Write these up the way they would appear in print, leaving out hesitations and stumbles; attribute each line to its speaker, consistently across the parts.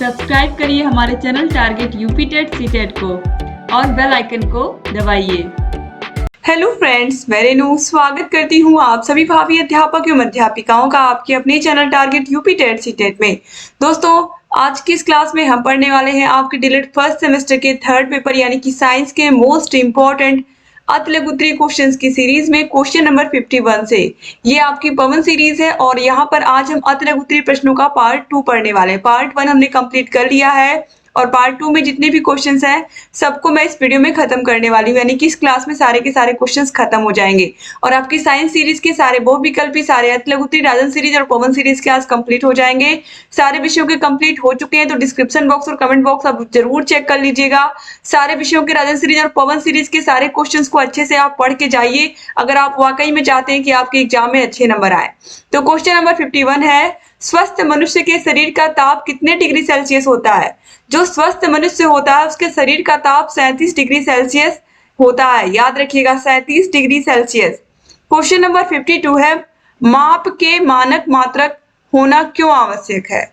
Speaker 1: Subscribe करिए हमारे channel target UP TET CTET को और बेल आइकन को दबाइए।
Speaker 2: हेलो फ्रेंड्स, मैं रेनू स्वागत करती हूँ आप सभी भावी अध्यापक एवं अध्यापिकाओं का आपके अपने channel target UP TET CTET में। दोस्तों, आज की इस क्लास में हम पढ़ने वाले हैं आपके डीएलएड फर्स्ट सेमेस्टर के थर्ड पेपर यानी कि साइंस के मोस्ट इंपॉर्टेंट अति लघु उत्तरीय क्वेश्चंस की सीरीज में क्वेश्चन नंबर 51 से। ये आपकी पवन सीरीज है और यहाँ पर आज हम अति लघु उत्तरीय प्रश्नों का पार्ट 2 पढ़ने वाले हैं। पार्ट 1 हमने कंप्लीट कर लिया है और पार्ट 2 में जितने भी क्वेश्चंस हैं सबको मैं इस वीडियो में खत्म करने वाली हूँ, यानी कि इस क्लास में सारे के सारे क्वेश्चंस खत्म हो जाएंगे और आपकी साइंस सीरीज के सारे बहुविकल्पी, सारे अति लघु उत्तरीय, राजन सीरीज और पवन सीरीज के आज कंप्लीट हो जाएंगे। सारे विषयों के कंप्लीट हो चुके हैं तो डिस्क्रिप्शन बॉक्स और कमेंट बॉक्स आप जरूर चेक कर लीजिएगा। सारे विषयों के राजन सीरीज और पवन सीरीज के सारे क्वेश्चंस को अच्छे से आप पढ़ के जाइए अगर आप वाकई में चाहते हैं कि आपके एग्जाम में अच्छे नंबर आए। तो क्वेश्चन नंबर 51 है, स्वस्थ मनुष्य के शरीर का ताप कितने डिग्री सेल्सियस होता है? जो स्वस्थ मनुष्य होता है उसके शरीर का ताप 37 डिग्री सेल्सियस होता है। याद रखिएगा, 37 डिग्री सेल्सियस। क्वेश्चन नंबर 52 है, माप के मानक मात्रक होना क्यों आवश्यक है?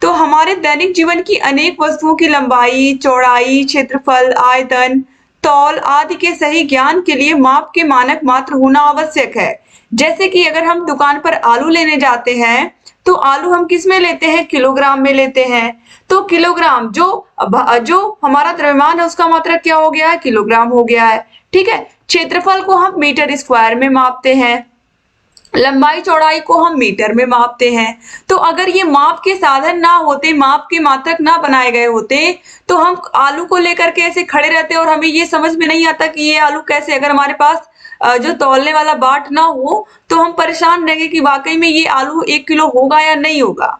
Speaker 2: तो हमारे दैनिक जीवन की अनेक वस्तुओं की लंबाई, चौड़ाई, क्षेत्रफल, आयतन, तौल आदि के सही ज्ञान के लिए माप के मानक मात्र होना आवश्यक है। जैसे कि अगर हम दुकान पर आलू लेने जाते हैं तो आलू हम किस में लेते हैं? किलोग्राम में लेते हैं। तो किलोग्राम जो हमारा द्रव्यमान है उसका मात्रक क्या हो गया है? किलोग्राम हो गया है। ठीक है। क्षेत्रफल को हम मीटर स्क्वायर में मापते हैं, लंबाई चौड़ाई को हम मीटर में मापते हैं। तो अगर ये माप के साधन ना होते, माप के मात्रक ना बनाए गए होते तो हम आलू को लेकर के ऐसे खड़े रहते और हमें ये समझ में नहीं आता कि ये आलू कैसे, अगर हमारे पास जो तौलने वाला बाट ना हो तो हम परेशान रहेंगे कि वाकई में ये आलू 1 किलो होगा या नहीं होगा,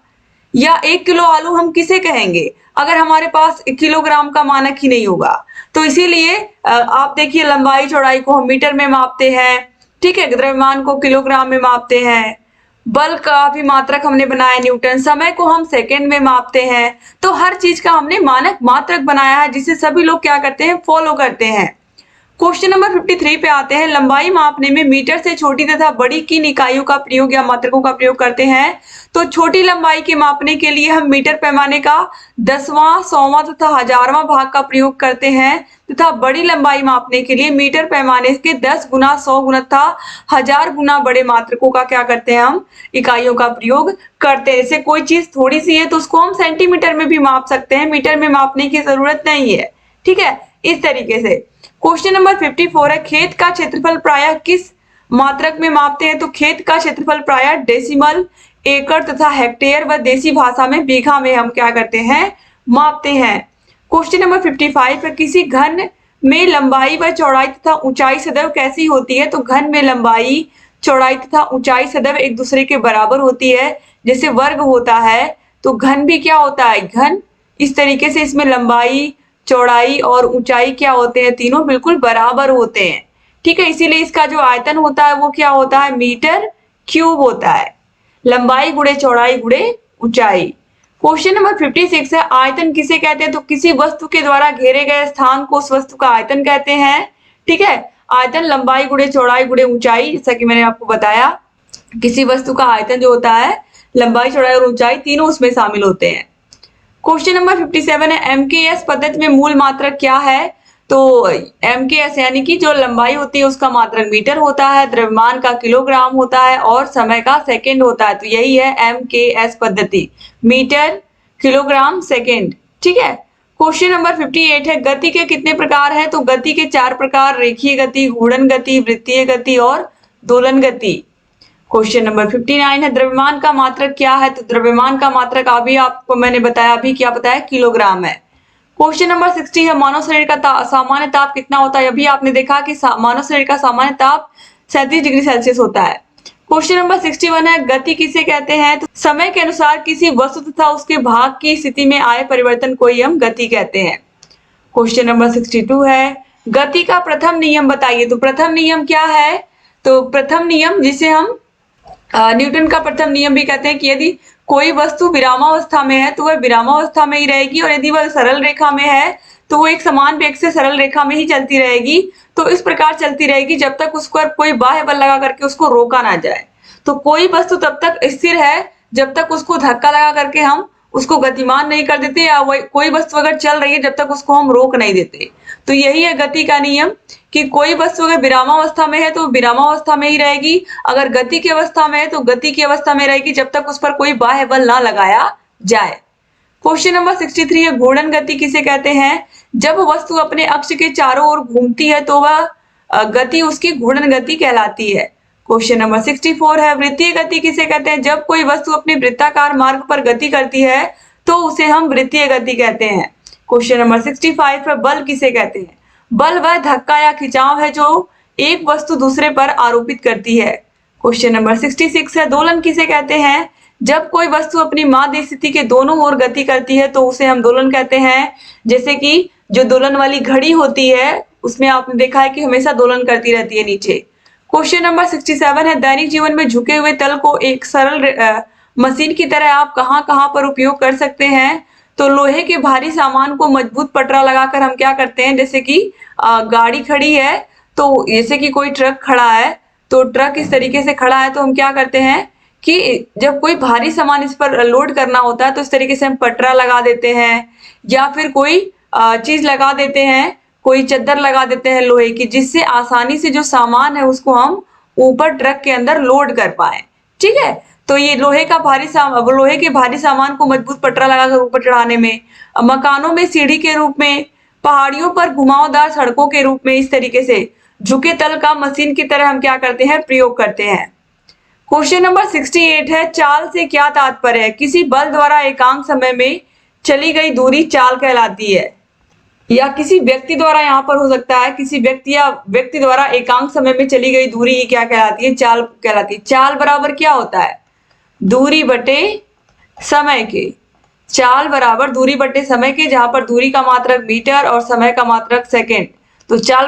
Speaker 2: या 1 किलो आलू हम किसे कहेंगे अगर हमारे पास किलोग्राम का मानक ही नहीं होगा। तो इसीलिए आप देखिए, लंबाई चौड़ाई को हम मीटर में मापते हैं, ठीक है, द्रव्यमान को किलोग्राम में मापते हैं, बल का भी मात्रक हमने बनाया न्यूटन, समय को हम सेकंड में मापते हैं। तो हर चीज का हमने मानक मात्रक बनाया है जिसे सभी लोग क्या करते हैं? फॉलो करते हैं। क्वेश्चन नंबर 53 पे आते हैं, लंबाई मापने में मीटर से छोटी तथा बड़ी किन इकाइयों का प्रयोग या मात्रकों का प्रयोग करते हैं? तो छोटी लंबाई के मापने के लिए हम मीटर पैमाने का 10वां, 100वां तथा 1000वां भाग का प्रयोग करते हैं तथा बड़ी लंबाई मापने के लिए मीटर पैमाने के 10 गुना, 100 गुना तथा 1000 गुना बड़े मात्रकों का क्या करते हैं? हम इकाइयों का प्रयोग करते हैं। जैसे कोई चीज थोड़ी सी है तो उसको हम सेंटीमीटर में भी माप सकते हैं, मीटर में मापने की जरूरत नहीं है। ठीक है, इस तरीके से। क्वेश्चन नंबर 54 है, खेत का क्षेत्रफल प्रायः किस मात्रक में मापते हैं? तो खेत का क्षेत्रफल प्रायः डेसिमल, एकड़ तथा हेक्टेयर व देसी भाषा में बीघा में हम क्या करते हैं? मापते हैं। क्वेश्चन नंबर 55 है, किसी घन में लंबाई व चौड़ाई तथा ऊंचाई सदैव कैसी होती है? तो घन में लंबाई, चौड़ाई तथा ऊंचाई सदैव एक दूसरे के बराबर होती है। जैसे वर्ग होता है तो घन भी क्या होता है? घन। इस तरीके से इसमें लंबाई, चौड़ाई और ऊंचाई क्या होते हैं? तीनों बिल्कुल बराबर होते हैं। ठीक है, इसीलिए इसका जो आयतन होता है वो क्या होता है? मीटर क्यूब होता है। लंबाई गुणे चौड़ाई गुणे ऊंचाई। क्वेश्चन नंबर 56 है, आयतन किसे कहते हैं? तो किसी वस्तु के द्वारा घेरे गए स्थान को उस वस्तु का आयतन कहते हैं। ठीक है, आयतन लंबाई गुणे चौड़ाई गुणे ऊंचाई, जैसा कि मैंने आपको बताया, किसी वस्तु का आयतन जो होता है लंबाई, चौड़ाई और ऊंचाई तीनों उसमें शामिल होते हैं। क्वेश्चन नंबर 57 है, एमकेएस पद्धति में मूल मात्रक क्या है? तो एमकेएस यानी कि जो लंबाई होती है उसका मात्रक मीटर होता है, द्रव्यमान का किलोग्राम होता है और समय का सेकंड होता है। तो यही है एमकेएस पद्धति, मीटर, किलोग्राम, सेकंड। ठीक है। क्वेश्चन नंबर 58 है, गति के कितने प्रकार हैं? तो गति के 4 प्रकार, रेखीय गति, घूर्णन गति, वृत्तीय गति और दोलन गति। क्वेश्चन नंबर 59 है, द्रव्यमान का मात्रक क्या है? तो द्रव्यमान का मात्रक अभी आपको मैंने बताया, अभी क्या बताया? किलोग्राम है। क्वेश्चन नंबर 60 है, मानव शरीर का सामान्य ताप कितना होता है? अभी आपने देखा कि मानव शरीर का सामान्य ताप 37 डिग्री सेल्सियस होता है। क्वेश्चन नंबर 61 है, गति किसे कहते हैं? तो समय के अनुसार किसी वस्तु तथा उसके भाग की स्थिति में आए परिवर्तन को ही हम गति कहते हैं। क्वेश्चन नंबर 62 है, गति का प्रथम नियम बताइए। तो प्रथम नियम क्या है? तो प्रथम नियम जिसे हम न्यूटन का प्रथम नियम भी कहते हैं कि यदि कोई वस्तु विरामावस्था में है तो वह विरामावस्था में ही रहेगी और यदि वह सरल रेखा में है तो वो एक समान वेग से सरल रेखा में ही चलती रहेगी। तो इस प्रकार चलती रहेगी जब तक उस पर कोई बाह्य बल लगा करके उसको रोका ना जाए। तो कोई वस्तु तब तक स्थिर है जब तक उसको धक्का लगा करके हम उसको गतिमान नहीं कर देते, या कोई वस्तु अगर चल रही है जब तक उसको हम रोक नहीं देते। तो यही है गति का नियम कि कोई वस्तु अगर विरामावस्था में है तो विरामावस्था में ही रहेगी, अगर गति की अवस्था में है तो गति की अवस्था में रहेगी, जब तक उस पर कोई बाह्य बल ना लगाया जाए। क्वेश्चन नंबर 63 है, घूर्णन गति किसे कहते हैं? जब वस्तु अपने अक्ष के चारों ओर घूमती है तो वह गति उसकी घूर्णन गति कहलाती है। क्वेश्चन नंबर 64 है, वृत्तीय गति किसे कहते हैं? जब कोई वस्तु अपने वृत्ताकार मार्ग पर गति करती है तो उसे हम वृत्तीय गति कहते हैं। क्वेश्चन नंबर 65 है, बल किसे कहते हैं? बल वह धक्का या खिंचाव है जो एक वस्तु दूसरे पर आरोपित करती है। क्वेश्चन नंबर 66 है, दोलन किसे कहते हैं? जब कोई वस्तु अपनी माध्य स्थिति के दोनों ओर गति करती है तो उसे हम दोलन कहते हैं। जैसे कि जो दोलन वाली घड़ी होती है उसमें आपने देखा है कि हमेशा दोलन करती रहती है नीचे। क्वेश्चन नंबर 67 है, दैनिक जीवन में झुके हुए तल को एक सरल मशीन की तरह आप कहां कहां पर उपयोग कर सकते हैं? तो लोहे के भारी सामान को मजबूत पटरा लगाकर हम क्या करते हैं, जैसे कि गाड़ी खड़ी है, तो जैसे कि कोई ट्रक खड़ा है, तो ट्रक इस तरीके से खड़ा है तो हम क्या करते हैं कि जब कोई भारी सामान इस पर लोड करना होता है तो इस तरीके से हम पटरा लगा देते हैं, या फिर कोई चीज लगा देते हैं, कोई चद्दर लगा देते हैं लोहे की, जिससे आसानी से जो सामान है उसको हम ऊपर ट्रक के अंदर लोड कर पाए। ठीक है, तो ये लोहे के भारी सामान को मजबूत पटरा लगाकर ऊपर चढ़ाने में, मकानों में सीढ़ी के रूप में, पहाड़ियों पर घुमावदार सड़कों के रूप में, इस तरीके से झुके तल का मशीन की तरह हम क्या करते हैं, प्रयोग करते हैं। क्वेश्चन नंबर 68 है, चाल से क्या तात्पर्य है? किसी बल द्वारा एकांक समय में चली गई दूरी चाल कहलाती है, या किसी व्यक्ति द्वारा, यहाँ पर हो सकता है किसी व्यक्ति या व्यक्ति द्वारा एकांक समय में चली गई दूरी ही क्या कहलाती है, चाल कहलाती है। चाल बराबर क्या होता है, दूरी बटे समय के। चाल बराबर दूरी बटे समय के, जहां पर दूरी का मात्रक मीटर और समय का मात्रक सेकेंड। तो चाल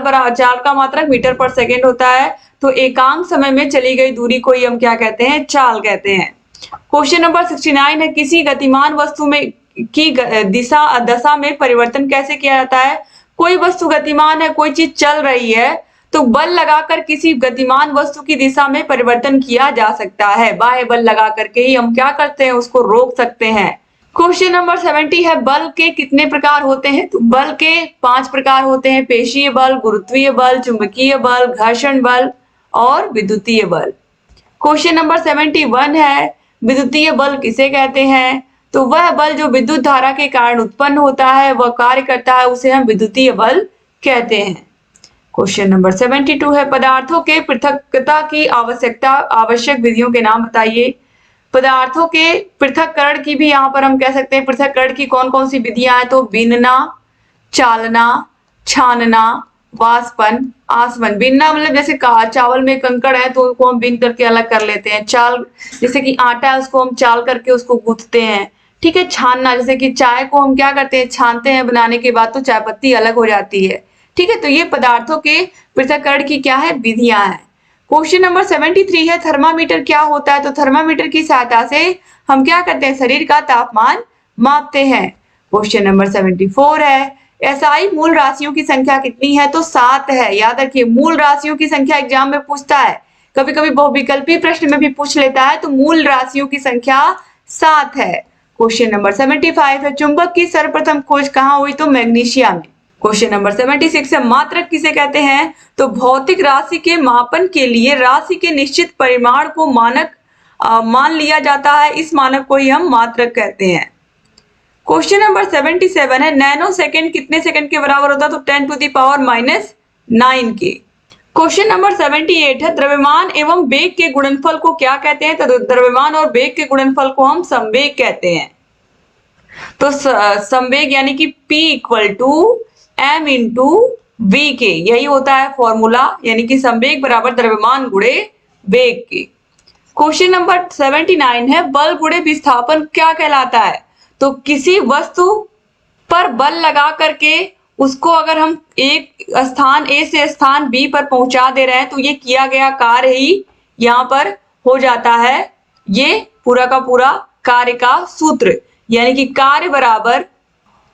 Speaker 2: का मात्रक मीटर पर सेकेंड होता है, तो एकांक समय में चली गई दूरी को ही हम क्या कहते हैं, चाल कहते हैं। क्वेश्चन नंबर 69 है, किसी गतिमान वस्तु में की दशा में परिवर्तन कैसे किया जाता है? कोई वस्तु गतिमान है, कोई चीज चल रही है, तो बल लगाकर किसी गतिमान वस्तु की दिशा में परिवर्तन किया जा सकता है। बाह्य बल लगा करके ही हम क्या करते हैं, उसको रोक सकते हैं। क्वेश्चन नंबर 70 है, बल के कितने प्रकार होते हैं? तो बल के 5 प्रकार होते हैं, पेशीय बल, गुरुत्वीय बल, चुंबकीय बल, घर्षण बल और विद्युतीय बल। क्वेश्चन नंबर 71 है, विद्युतीय बल किसे कहते हैं? तो वह बल जो विद्युत धारा के कारण उत्पन्न होता है, वह कार्य करता है, उसे हम विद्युतीय बल कहते हैं। क्वेश्चन नंबर 72 है, पदार्थों के पृथक्कता की आवश्यक विधियों के नाम बताइए। पदार्थों के पृथक्करण की भी यहाँ पर हम कह सकते हैं, पृथक्करण की कौन कौन सी विधियां हैं? तो बीनना, चालना, छानना, वाष्पन, आसवन। बीनना मतलब जैसे चावल में कंकड़ है तो उसको हम बीन करके अलग कर लेते हैं। चाल जैसे कि आटा है उसको हम चाल करके उसको गूंथते हैं। ठीक है, छानना जैसे कि चाय को हम क्या करते हैं, छानते हैं, बनाने के बाद तो चाय पत्ती अलग हो जाती है। ठीक है, तो ये पदार्थों के पृथक्करण की क्या है, विधियां हैं। क्वेश्चन नंबर 73 है, थर्मामीटर क्या होता है? तो थर्मामीटर की सहायता से हम क्या करते हैं, शरीर का तापमान मापते हैं। क्वेश्चन नंबर 74 है, एसआई मूल राशियों की संख्या कितनी है? तो 7 है। याद रखिए, मूल राशियों की संख्या एग्जाम में पूछता है, कभी कभी बहुविकल्पी प्रश्न में भी पूछ लेता है, तो मूल राशियों की संख्या 7 है। क्वेश्चन नंबर 75 है, चुंबक की सर्वप्रथम खोज कहाँ हुई? तो मैग्नीशिया में। क्वेश्चन नंबर 76 है, मात्रक किसे कहते हैं? तो भौतिक राशि के मापन के लिए राशि के निश्चित परिमाण को मानक मान लिया जाता है, इस मानक को ही हम मात्रक कहते हैं। क्वेश्चन नंबर 77 है, नैनो सेकंड कितने सेकंड के बराबर होता है? तो 10⁻⁹ के। क्वेश्चन नंबर 78 है, द्रव्यमान एवं वेग के गुणनफल को क्या कहते हैं? तो द्रव्यमान और वेग के गुणनफल को हम संवेग कहते हैं। तो संवेग यानी कि P = m × v के, यही होता है फॉर्मूला, यानी कि संवेग बराबर द्रव्यमान गुणे वेग के। क्वेश्चन नंबर 79 है, बल गुणे विस्थापन क्या कहलाता है? तो किसी वस्तु पर बल लगा करके उसको अगर हम एक स्थान A से स्थान B पर पहुंचा दे रहे हैं तो ये किया गया कार्य ही यहाँ पर हो जाता है। ये पूरा का पूरा कार्य का सूत्र, यानी कि कार्य बराबर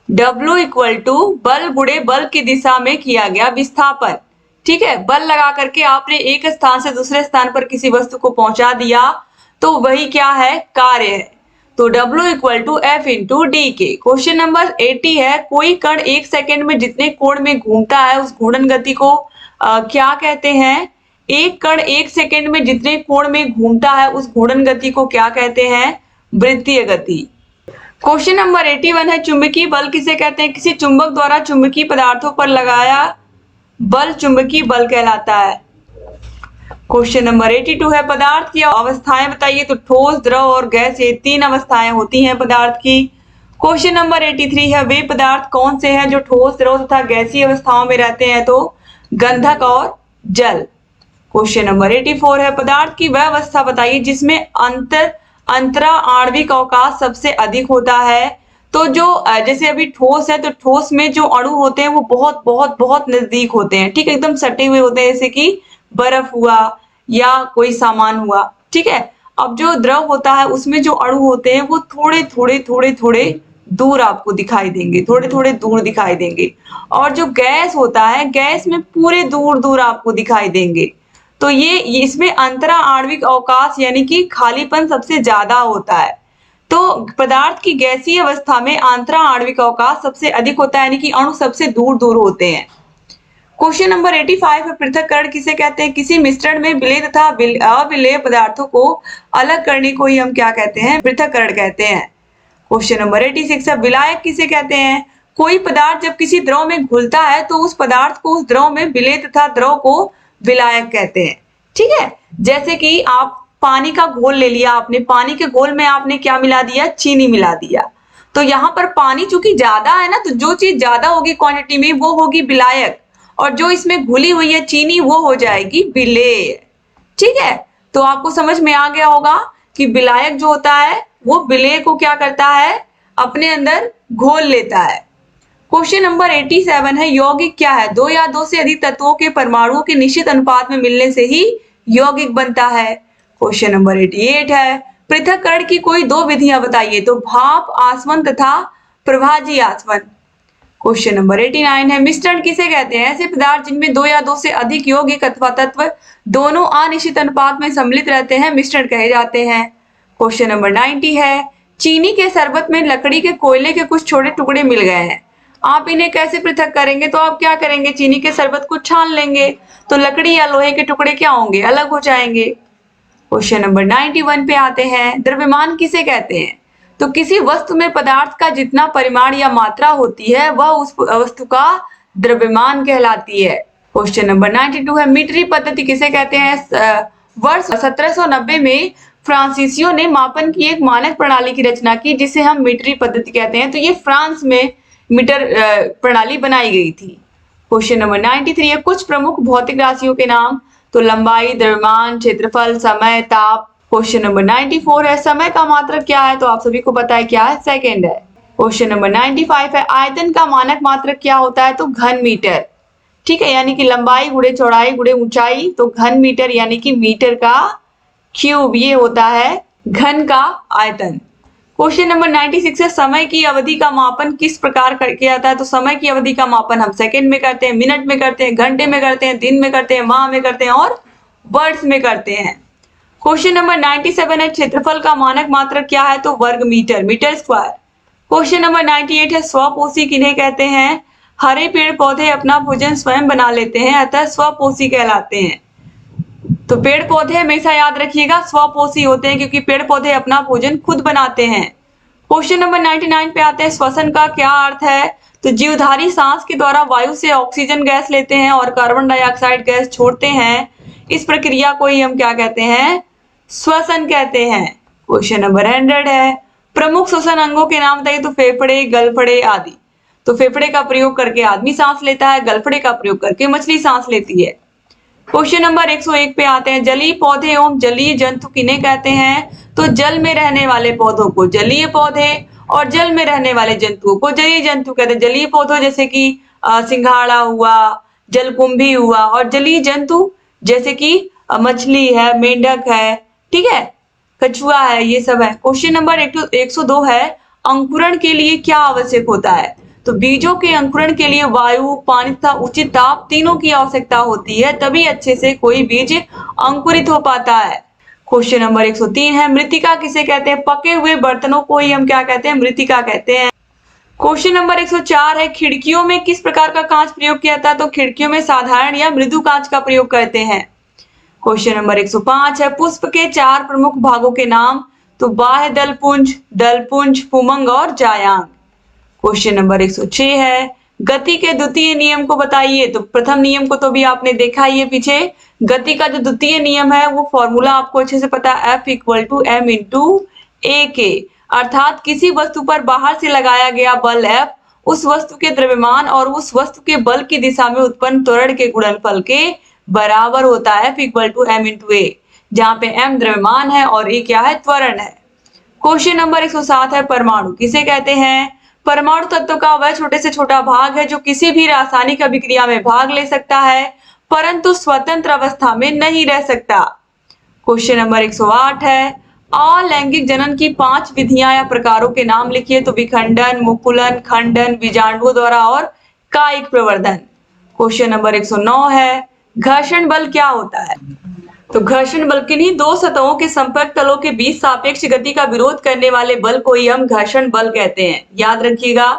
Speaker 2: W = बल गुणे बल की दिशा में किया गया विस्थापन। ठीक है, बल लगा करके आपने एक स्थान से दूसरे स्थान पर किसी वस्तु को पहुंचा दिया तो वही क्या है, कार्य है। तो W equal to F into D के। क्वेश्चन नंबर 80 है, कोई कण 1 सेकेंड में जितने कोण में घूमता है उस घूर्णन गति को क्या कहते हैं? एक कण 1 सेकेंड में जितने कोण में घूमता है उस घूर्णन गति को क्या कहते हैं? वृत्तीय गति। क्वेश्चन नंबर 81 है, चुंबकीय बल किसे कहते हैं? किसी चुंबक द्वारा चुंबकीय पदार्थों पर लगाया बल चुंबकीय बल कहलाता है। क्वेश्चन नंबर 82 है, पदार्थ की अवस्थाएं बताइए। तो ठोस, द्रव और गैस, ये 3 अवस्थाएं होती हैं पदार्थ की। क्वेश्चन नंबर 83 है, वे पदार्थ कौन से हैं जो ठोस, द्रव तथा गैसीय अवस्थाओं में रहते हैं? तो गंधक और जल। क्वेश्चन नंबर 84 है, पदार्थ की वह अवस्था बताइए जिसमें अंतरा आणविक अवकाश सबसे अधिक होता है। तो जो जैसे अभी ठोस है तो ठोस में जो अणु होते हैं वो बहुत बहुत बहुत नजदीक होते हैं, ठीक है, एकदम सटे हुए होते हैं, जैसे कि बर्फ हुआ या कोई सामान हुआ, ठीक है। अब जो द्रव होता है उसमें जो अणु होते हैं वो थोड़े थोड़े थोड़े थोड़े दूर आपको दिखाई देंगे, थोड़े थोड़े दूर दिखाई देंगे। और जो गैस होता है, गैस में पूरे दूर दूर आपको दिखाई देंगे। तो ये इसमें अंतरा आणविक अवकाश यानी कि खालीपन सबसे ज्यादा होता है। तो पदार्थ की गैसीय अवस्था में अंतरा आणविक अवकाश सबसे अधिक होता है, यानी कि अणु सबसे दूर दूर होते हैं। क्वेश्चन नंबर 85 है, पृथक्करण किसे कहते हैं? किसी मिश्रण में विलेय तथा अविलेय पदार्थों को अलग करने को ही हम क्या कहते हैं? पृथक्करण कहते हैं। क्वेश्चन नंबर 86 है, विलायक किसे कहते हैं? कोई पदार्थ जब किसी द्रव में घुलता है तो उस पदार्थ को उस द्रव में विलेय तथा द्रव को विलायक कहते हैं, ठीक है। जैसे कि आप पानी का घोल ले लिया, आपने पानी के घोल में आपने क्या मिला दिया? चीनी मिला दिया। तो यहाँ पर पानी चूंकि ज्यादा है ना, तो जो चीज ज्यादा होगी क्वांटिटी में वो होगी विलायक, और जो इसमें घुली हुई है चीनी वो हो जाएगी विलेय, ठीक है। तो आपको समझ में आ गया होगा कि विलायक जो होता है वो विलेय को क्या करता है? अपने अंदर घोल लेता है। क्वेश्चन नंबर 87 है, यौगिक क्या है? 2 या 2 से अधिक तत्वों के परमाणुओं के निश्चित अनुपात में मिलने से ही यौगिक बनता है। क्वेश्चन नंबर 88 है, पृथक्करण की कोई 2 विधियां बताइए। तो भाप आसवन तथा प्रभाजी आसवन। क्वेश्चन नंबर 89 है, मिश्रण किसे कहते हैं? ऐसे पदार्थ जिनमें 2 या 2 से अधिक यौगिक अथवा तत्व दोनों अनिश्चित अनुपात में सम्मिलित रहते हैं मिश्रण कहे जाते हैं। क्वेश्चन नंबर 90 है, चीनी के शरबत में लकड़ी के कोयले के कुछ छोटे टुकड़े मिल गए हैं, आप इन्हें कैसे पृथक करेंगे? तो आप क्या करेंगे? चीनी के शरबत को छान लेंगे, तो लकड़ी या लोहे के टुकड़े क्या होंगे? अलग हो जाएंगे। क्वेश्चन नंबर 91 पे आते हैं, द्रव्यमान किसे कहते हैं? तो किसी वस्तु में पदार्थ का जितना परिमाण या मात्रा होती है वह उस वस्तु का द्रव्यमान कहलाती है। क्वेश्चन नंबर 92 है, मीटरी पद्धति किसे कहते हैं? वर्ष 1790 में फ्रांसीसियों ने मापन की एक मानक प्रणाली की रचना की जिसे हम मीटरी पद्धति कहते हैं। तो ये फ्रांस में मीटर प्रणाली बनाई गई थी। क्वेश्चन नंबर 93 है, कुछ प्रमुख भौतिक राशियों के नाम। तो लंबाई, द्रव्यमान, क्षेत्रफल, समय, ताप। क्वेश्चन नंबर 94 है, समय का मात्रक क्या है? तो आप सभी को पता है क्या है? सेकंड है। क्वेश्चन नंबर 95 है, आयतन का मानक मात्रक क्या होता है? तो घन मीटर, ठीक है, यानी कि लंबाई गुणे चौड़ाई गुणे ऊंचाई, तो घन मीटर यानी कि मीटर का क्यूब, ये होता है घन का आयतन। क्वेश्चन नंबर 96 है, समय की अवधि का मापन किस प्रकार किया जाता है? तो समय की अवधि का मापन हम सेकंड में करते हैं, मिनट में करते हैं, घंटे में करते हैं, दिन में करते हैं, माह में करते हैं और वर्ष में करते हैं। क्वेश्चन नंबर 97 है, क्षेत्रफल का मानक मात्रक क्या है? तो वर्ग metre, metre square. Question number 98 है, स्वपोषी किन्हें कहते हैं? हरे पेड़ पौधे अपना भोजन स्वयं बना लेते हैं, अतः स्वपोषी कहलाते हैं। तो पेड़ पौधे हमेशा याद रखिएगा स्वपोषी होते हैं क्योंकि पेड़ पौधे अपना भोजन खुद बनाते हैं। क्वेश्चन नंबर 99 पे आते हैं, श्वसन का क्या अर्थ है? तो जीवधारी सांस के द्वारा वायु से ऑक्सीजन गैस लेते हैं और कार्बन डाइऑक्साइड गैस छोड़ते हैं, इस प्रक्रिया को ही हम क्या कहते हैं? श्वसन कहते हैं। क्वेश्चन नंबर 100 है, प्रमुख श्वसन अंगों के नाम बताइए। तो फेफड़े, गलफड़े आदि। तो फेफड़े का प्रयोग करके आदमी सांस लेता है, गलफड़े का प्रयोग करके मछली सांस लेती है। क्वेश्चन नंबर 101 पे आते हैं, जलीय पौधे एवं जलीय जंतु किन्हें कहते हैं? तो जल में रहने वाले पौधों को जलीय पौधे और जल में रहने वाले जंतुओं को जलीय जंतु कहते हैं। जलीय पौधों जैसे कि सिंघाड़ा हुआ, जलकुंभी हुआ, और जलीय जंतु जैसे कि मछली है, मेंढक है, ठीक है, कछुआ है, ये सब है। क्वेश्चन नंबर 102 है, अंकुरण के लिए क्या आवश्यक होता है? तो बीजों के अंकुरण के लिए वायु, पानी तथा उचित ताप तीनों की आवश्यकता होती है, तभी अच्छे से कोई बीज अंकुरित हो पाता है। क्वेश्चन नंबर 103 है, मृतिका किसे कहते हैं? पके हुए बर्तनों को ही हम क्या कहते हैं? मृतिका कहते हैं। क्वेश्चन नंबर 104 है, खिड़कियों में किस प्रकार का कांच प्रयोग किया जाता है? तो खिड़कियों में साधारण या मृदु कांच का प्रयोग करते हैं। क्वेश्चन नंबर 105 है, पुष्प के 4 प्रमुख भागों के नाम? तो बाह्य दल पुंज, पुमंग और जायांग। क्वेश्चन नंबर 106 है, गति के द्वितीय नियम को बताइए। तो प्रथम नियम को तो भी आपने देखा ही है पीछे। गति का जो द्वितीय नियम है वो फॉर्मूला आपको अच्छे से पता है, F = m × a के, अर्थात किसी वस्तु पर बाहर से लगाया गया बल F उस वस्तु के द्रव्यमान और उस वस्तु के बल की दिशा में उत्पन्न त्वरण के गुणनफल के बराबर होता है। F = m × a, जहाँ पे m द्रव्यमान है और a क्या है? त्वरण है। क्वेश्चन नंबर 107 है, परमाणु किसे कहते हैं? परमाणु तत्व का वह छोटे से छोटा भाग है जो किसी भी रासायनिक अभिक्रिया में भाग ले सकता है परंतु स्वतंत्र अवस्था में नहीं रह सकता। क्वेश्चन नंबर 108 है, अलैंगिक जनन की 5 विधियां या प्रकारों के नाम लिखिए। तो विखंडन, मुकुलन, खंडन, बीजाणुओं द्वारा और कायिक प्रवर्धन। क्वेश्चन नंबर 109 है, घर्षण बल क्या होता है? तो घर्षण बल किन्हीं दो सतहों के संपर्क तलों के बीच सापेक्ष गति का विरोध करने वाले बल को ही हम घर्षण बल कहते हैं, याद रखिएगा।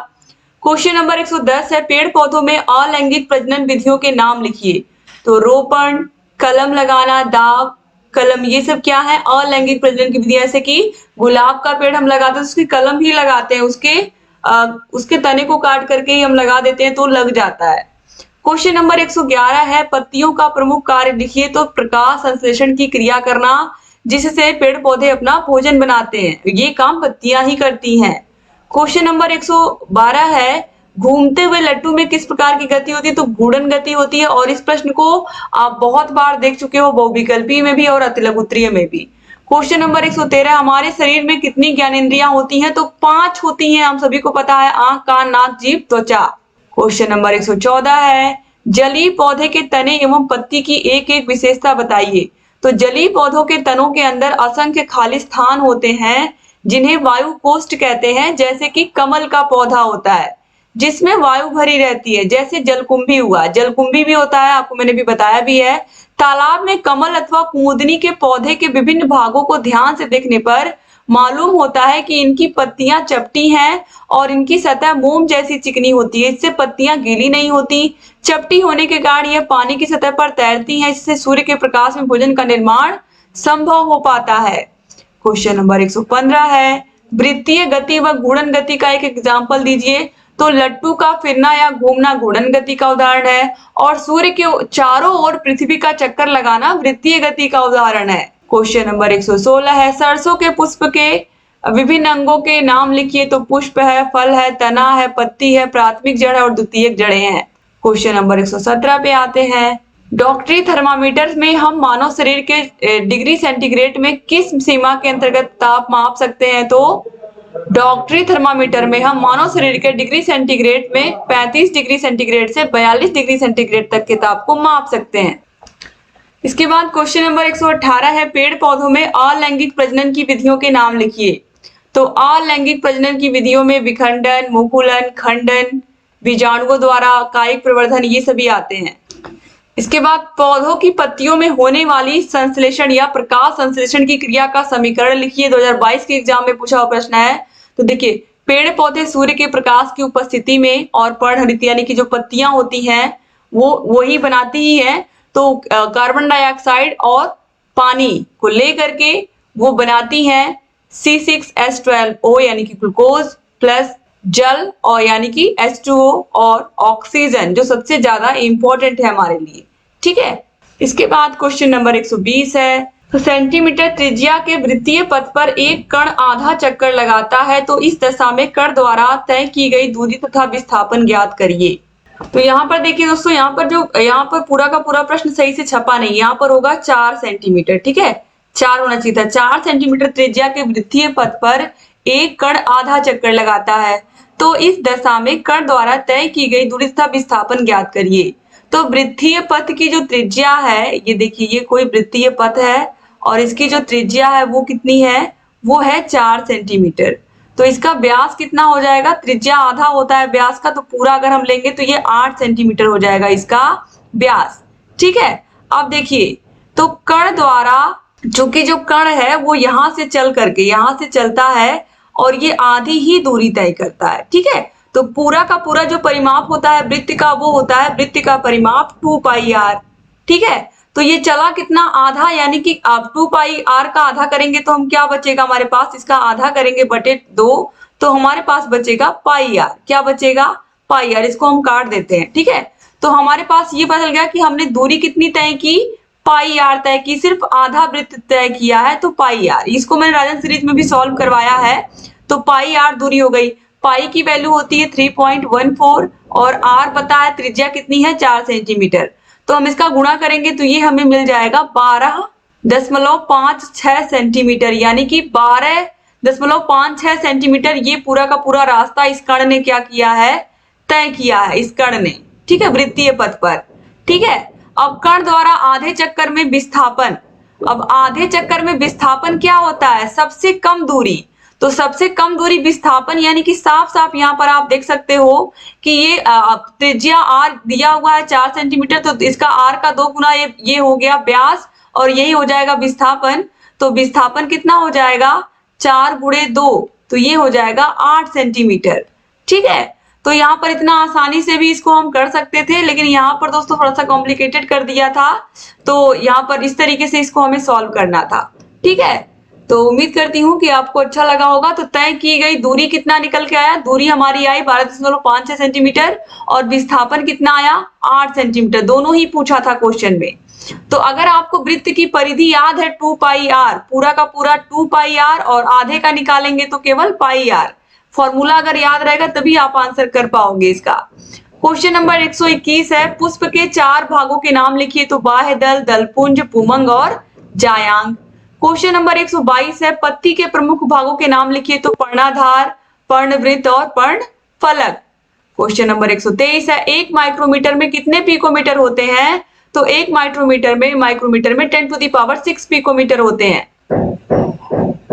Speaker 2: क्वेश्चन नंबर 110 है, पेड़ पौधों में अलैंगिक प्रजनन विधियों के नाम लिखिए। तो रोपण, कलम लगाना, दाव, कलम, ये सब क्या है? अलैंगिक प्रजनन की विधि। जैसे कि गुलाब का पेड़ हम लगाते हैं उसकी कलम ही लगाते हैं, उसके तने को काट करके ही हम लगा देते हैं तो लग जाता है। क्वेश्चन नंबर 111 है, पत्तियों का प्रमुख कार्य लिखिए। तो प्रकाश संश्लेषण की क्रिया करना, जिससे पेड़ पौधे अपना भोजन बनाते हैं, ये काम पत्तियां ही करती हैं। क्वेश्चन नंबर 112 है, घूमते हुए लट्टू में किस प्रकार की गति होती है? तो घूर्णन गति होती है और इस प्रश्न को आप बहुत बार देख चुके हो, बहुविकल्पीय में भी और अतिलघुत्तरीय में भी। क्वेश्चन नंबर 113, हमारे शरीर में कितनी ज्ञानेंद्रियां होती हैं? तो 5 होती हैं, हम सभी को पता है, आंख, कान, नाक, जीभ, त्वचा। क्वेश्चन नंबर 114 है, जलीय पौधे के तने एवं पत्ती की एक एक विशेषता बताइए। तो जलीय पौधों के तनों के अंदर असंख्य खाली स्थान होते हैं जिन्हें वायु कोष्ठ कहते हैं। जैसे कि कमल का पौधा होता है जिसमें वायु भरी रहती है, जैसे जलकुंभी हुआ, जलकुंभी भी होता है, आपको मैंने भी बताया भी है। तालाब में कमल अथवा कुमुदनी के पौधे के विभिन्न भागों को ध्यान से देखने पर मालूम होता है कि इनकी पत्तियां चपटी हैं और इनकी सतह मोम जैसी चिकनी होती है, इससे पत्तियां गीली नहीं होती। चपटी होने के कारण यह पानी की सतह पर तैरती हैं, इससे सूर्य के प्रकाश में भोजन का निर्माण संभव हो पाता है। क्वेश्चन नंबर 115 है, वृत्तीय गति व घूर्णन गति का एक एग्जाम्पल दीजिए। तो लट्टू का फिरना या घूमना घूर्णन गति का उदाहरण है और सूर्य के चारों ओर पृथ्वी का चक्कर लगाना वृत्तीय गति का उदाहरण है। क्वेश्चन नंबर 116 है, सरसों के पुष्प के विभिन्न अंगों के नाम लिखिए। तो पुष्प है, फल है, तना है, पत्ती है, प्राथमिक जड़ है और द्वितीयक जड़ें हैं। क्वेश्चन नंबर 117 पे आते हैं, डॉक्टरी थर्मामीटर में हम मानव शरीर के डिग्री सेंटीग्रेड में किस सीमा के अंतर्गत ताप माप सकते हैं? तो डॉक्टरी थर्मामीटर में हम मानव शरीर के डिग्री सेंटीग्रेड में 35 डिग्री सेंटीग्रेड से 42 डिग्री सेंटीग्रेड तक के ताप को माप सकते हैं। इसके बाद क्वेश्चन नंबर 118 है, पेड़ पौधों में अलैंगिक प्रजनन की विधियों के नाम लिखिए। तो अलैंगिक प्रजनन की विधियों में विखंडन, मुकुलन, खंडन, बीजाणुओं द्वारा, कायिक प्रवर्धन, ये सभी आते हैं। इसके बाद पौधों की पत्तियों में होने वाली संश्लेषण या प्रकाश संश्लेषण की क्रिया का समीकरण लिखिए। 2022 के एग्जाम में पूछा हुआ प्रश्न है। तो देखिए, पेड़ पौधे सूर्य के प्रकाश की उपस्थिति में और पर्णहरित यानी कि जो पत्तियां होती हैं वो ही बनाती ही है। तो कार्बन डाइऑक्साइड और पानी को लेकर के वो बनाती हैं C6H12O यानी कि ग्लूकोज प्लस जल और यानी कि H2O और ऑक्सीजन, जो सबसे ज्यादा इंपॉर्टेंट है हमारे लिए। ठीक है, इसके बाद क्वेश्चन नंबर 120 है, तो सेंटीमीटर त्रिज्या के वृत्तीय पथ पर एक कण आधा चक्कर लगाता है, तो इस दशा में कण द्वारा तय की गई दूरी तथा विस्थापन ज्ञात करिए। तो यहाँ पर देखिए दोस्तों, यहाँ पर पूरा का पूरा प्रश्न सही से छपा नहीं, यहाँ पर होगा 4 सेंटीमीटर। ठीक है, 4 होना चाहिए था। 4 सेंटीमीटर त्रिज्या के वृत्तीय पथ पर एक कण आधा चक्कर लगाता है, तो इस दशा में कण द्वारा तय की गई दूरी तथा विस्थापन ज्ञात करिए। तो वृत्तीय पथ की जो त्रिज्या है, ये देखिए, ये कोई वृत्तीय पथ है और इसकी जो त्रिज्या है वो कितनी है? वो है 4 सेंटीमीटर। तो इसका व्यास कितना हो जाएगा? त्रिज्या आधा होता है व्यास का, तो पूरा अगर हम लेंगे तो ये 8 सेंटीमीटर हो जाएगा इसका व्यास। ठीक है, अब देखिए, तो कण द्वारा चूंकि जो कण है वो यहाँ से चल करके यहाँ से चलता है और ये आधी ही दूरी तय करता है, ठीक है। तो पूरा का पूरा जो परिमाप होता है वृत्त का वो होता है वृत्त का परिमाप 2 पाई आर, ठीक है। तो ये चला कितना आधा, यानी कि आप 2 पाई आर का आधा करेंगे तो हम क्या बचेगा हमारे पास, इसका आधा करेंगे बटे 2 तो हमारे पास बचेगा पाई आर। क्या बचेगा, पाई आर। इसको हम काट देते हैं, ठीक है। तो हमारे पास ये बदल गया कि हमने दूरी कितनी तय की, पाई आर तय की, सिर्फ आधा वृत्त तय किया है तो पाई आर। इसको मैंने राजन सीरीज में भी सॉल्व करवाया है। तो पाई आर दूरी हो गई, पाई की वैल्यू होती है 3.14 और आर पता है त्रिज्या कितनी है 4 सेंटीमीटर। तो हम इसका गुणा करेंगे तो ये हमें मिल जाएगा 12.56 सेंटीमीटर, यानी कि 12.56 सेंटीमीटर ये पूरा का पूरा रास्ता इस कण ने क्या किया है, तय किया है इस कण ने, ठीक है, वृत्तीय पथ पर, ठीक है। अब कण द्वारा आधे चक्कर में विस्थापन, अब आधे चक्कर में विस्थापन क्या होता है, सबसे कम दूरी। तो सबसे कम दूरी विस्थापन, यानी कि साफ साफ यहाँ पर आप देख सकते हो कि ये त्रिज्या आर दिया हुआ है 4 सेंटीमीटर, तो इसका आर का 2 गुना ये हो गया व्यास और यही हो जाएगा विस्थापन। तो विस्थापन कितना हो जाएगा, 4 गुणे 2, तो ये हो जाएगा 8 सेंटीमीटर, ठीक है। तो यहाँ पर इतना आसानी से भी इसको हम कर सकते थे, लेकिन यहाँ पर दोस्तों थोड़ा सा कॉम्प्लिकेटेड कर दिया था। तो यहाँ पर इस तरीके से इसको हमें सॉल्व करना था, ठीक है। तो उम्मीद करती हूँ कि आपको अच्छा लगा होगा। तो तय की गई दूरी कितना निकल के आया, दूरी हमारी आई 12.56 सेंटीमीटर और विस्थापन कितना आया 8 सेंटीमीटर, दोनों ही पूछा था क्वेश्चन में। तो अगर आपको वृत्त की परिधि याद है 2 पाई आर, पूरा का पूरा 2 पाई आर और आधे का निकालेंगे तो केवल पाई आर। फॉर्मूला अगर याद रहेगा तभी आप आंसर कर पाओगे इसका। क्वेश्चन नंबर 121 है, पुष्प के 4 भागों के नाम लिखिए। तो बाह्य दल, दलपुंज, पुमंग और जायांग। क्वेश्चन नंबर 122 है, पत्ती के प्रमुख भागों के नाम लिखिए। तो पर्णाधार, पर्णवृत्त और पर्णफलक। क्वेश्चन नंबर 123 है, 1 माइक्रोमीटर में कितने पिकोमीटर होते हैं। तो 1 माइक्रोमीटर में 10⁶ पिकोमीटर होते हैं।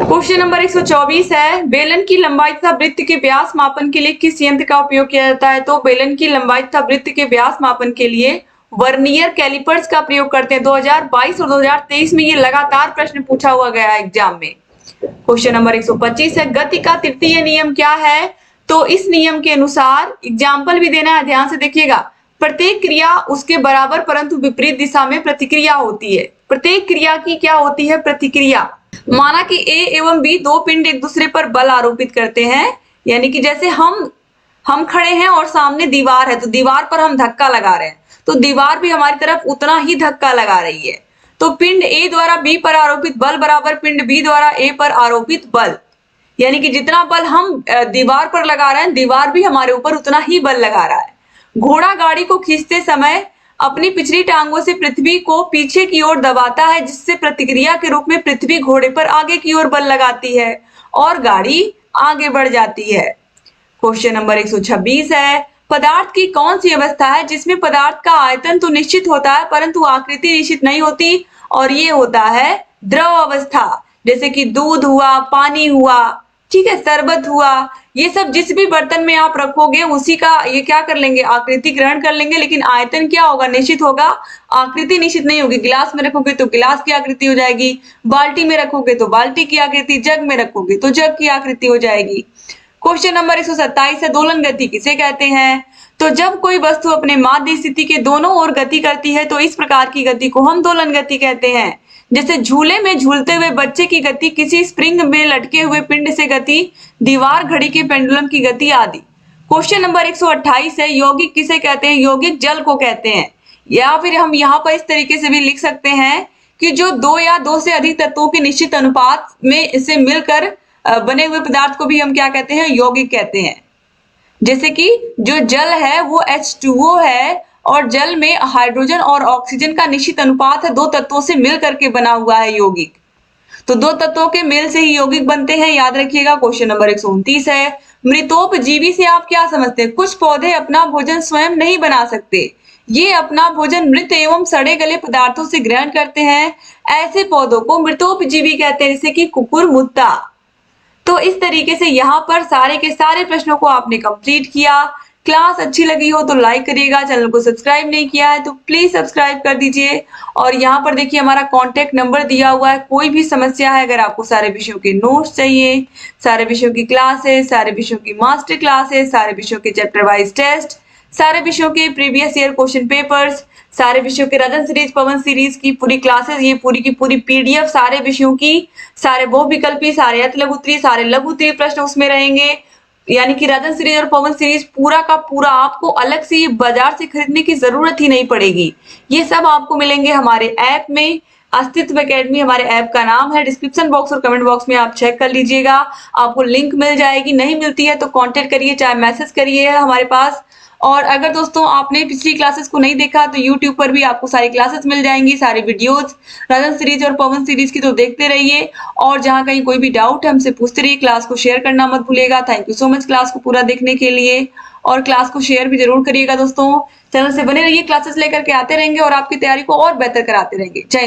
Speaker 2: क्वेश्चन नंबर 124 है, बेलन की लंबाई तथा वृत्त के व्यास मापन के लिए किस यंत्र का उपयोग किया जाता है। तो बेलन की लंबाई तथा वृत्त के व्यास मापन के लिए वर्नियर कैलिपर्स का प्रयोग करते हैं। 2022 और 2023 में ये लगातार प्रश्न पूछा हुआ गया है एग्जाम में। क्वेश्चन नंबर 125 है, गति का तृतीय नियम क्या है। तो इस नियम के अनुसार एग्जाम्पल भी देना है, ध्यान से देखिएगा। प्रत्येक क्रिया उसके बराबर परंतु विपरीत दिशा में प्रतिक्रिया होती है। प्रत्येक क्रिया की क्या होती है, प्रतिक्रिया। माना कि ए एवं बी दो पिंड एक दूसरे पर बल आरोपित करते हैं, यानी कि जैसे हम खड़े हैं और सामने दीवार है तो दीवार पर हम धक्का लगा रहे हैं, तो दीवार भी हमारी तरफ उतना ही धक्का लगा रही है। तो पिंड ए द्वारा बी पर आरोपित बल बराबर पिंड बी द्वारा ए पर आरोपित बल, यानी कि जितना बल हम दीवार पर लगा रहे हैं दीवार भी हमारे ऊपर उतना ही बल लगा रहा है। घोड़ा गाड़ी को खींचते समय अपनी पिछली टांगों से पृथ्वी को पीछे की ओर दबाता है, जिससे प्रतिक्रिया के रूप में पृथ्वी घोड़े पर आगे की ओर बल लगाती है और गाड़ी आगे बढ़ जाती है। क्वेश्चन नंबर 126 है, पदार्थ की कौन सी अवस्था है जिसमें पदार्थ का आयतन तो निश्चित होता है परंतु आकृति निश्चित नहीं होती, और ये होता है द्रव अवस्था। जैसे कि दूध हुआ, पानी हुआ, ठीक है, शरबत हुआ, ये सब जिस भी बर्तन में आप रखोगे उसी का ये क्या कर लेंगे, आकृति ग्रहण कर लेंगे, लेकिन आयतन क्या होगा, निश्चित होगा, आकृति निश्चित नहीं होगी। गिलास में रखोगे तो गिलास की आकृति हो जाएगी, बाल्टी में रखोगे तो बाल्टी की आकृति, जग में रखोगे तो जग की आकृति हो जाएगी। क्वेश्चन नंबर 127 है, दोलन गति किसे कहते हैं। तो जब कोई वस्तु अपने माध्य स्थिति के दोनों ओर गति करती है तो इस प्रकार की गति को हम दोलन गति कहते हैं। जैसे झूले में झूलते हुए बच्चे की गति, किसी स्प्रिंग में लटके हुए पिंड से गति, दीवार घड़ी के पेंडुलम की गति आदि। क्वेश्चन नंबर 128 है, यौगिक किसे कहते हैं। यौगिक जल को कहते हैं, या फिर हम यहाँ पर इस तरीके से भी लिख सकते हैं कि जो दो या दो से अधिक तत्वों के निश्चित अनुपात में से मिलकर बने हुए पदार्थ को भी हम क्या कहते हैं, यौगिक कहते हैं। जैसे कि जो जल है वो H2O है और जल में हाइड्रोजन और ऑक्सीजन का निश्चित अनुपात है, दो तत्वों से मिल करके बना हुआ है यौगिक। तो दो तत्वों के मेल से ही यौगिक बनते हैं, याद रखिएगा। क्वेश्चन नंबर 129 है, मृतोपजीवी से आप क्या समझते हैं। कुछ पौधे अपना भोजन स्वयं नहीं बना सकते, ये अपना भोजन मृत एवं सड़े गले पदार्थों से ग्रहण करते हैं, ऐसे पौधों को मृतोपजीवी कहते हैं, जैसे कि कुकुर, मुत्ता। तो इस तरीके से यहाँ पर सारे के सारे प्रश्नों को आपने कंप्लीट किया। क्लास अच्छी लगी हो तो लाइक करिएगा, चैनल को सब्सक्राइब नहीं किया है तो प्लीज सब्सक्राइब कर दीजिए। और यहाँ पर देखिए हमारा कॉन्टेक्ट नंबर दिया हुआ है, कोई भी समस्या है, अगर आपको सारे विषयों के नोट्स चाहिए, सारे विषयों की क्लासेस, सारे विषयों की मास्टर क्लासेस, सारे विषयों के चैप्टर वाइज टेस्ट, सारे विषयों के प्रीवियस ईयर क्वेश्चन पेपर्स, सारे विषयों के रजन सीरीज, पवन सीरीज की पूरी क्लासेस, ये पूरी की पूरी पीडीएफ सारे विषयों की, सारे बहुविकल्पी, सारे अति लघु उत्तरीय, सारे लघु उत्तरीय प्रश्न उसमें रहेंगे। यानी कि राजन सीरीज और पवन सीरीज पूरा का पूरा आपको अलग से ये बाजार से खरीदने की जरूरत ही नहीं पड़ेगी। ये सब आपको मिलेंगे हमारे ऐप में। अस्तित्व एकेडमी हमारे ऐप का नाम है। डिस्क्रिप्शन बॉक्स और कमेंट बॉक्स में आप चेक कर लीजिएगा, आपको लिंक मिल जाएगी। नहीं मिलती है तो कांटेक्ट करिए, चाहे मैसेज करिए हमारे पास। और अगर दोस्तों आपने पिछली क्लासेस को नहीं देखा तो यूट्यूब पर भी आपको सारी क्लासेस मिल जाएंगी, सारी वीडियोस राजन सीरीज और पवन सीरीज की, तो देखते रहिए। और जहां कहीं कोई भी डाउट है हमसे पूछते रहिए। क्लास को शेयर करना मत भूलिएगा। Thank you so much class को पूरा देखने के लिए, और क्लास को शेयर भी जरूर करिएगा दोस्तों। चैनल से बने रहिए, क्लासेस लेकर के आते रहेंगे और आपकी तैयारी को और बेहतर कराते रहेंगे। जय हिंद।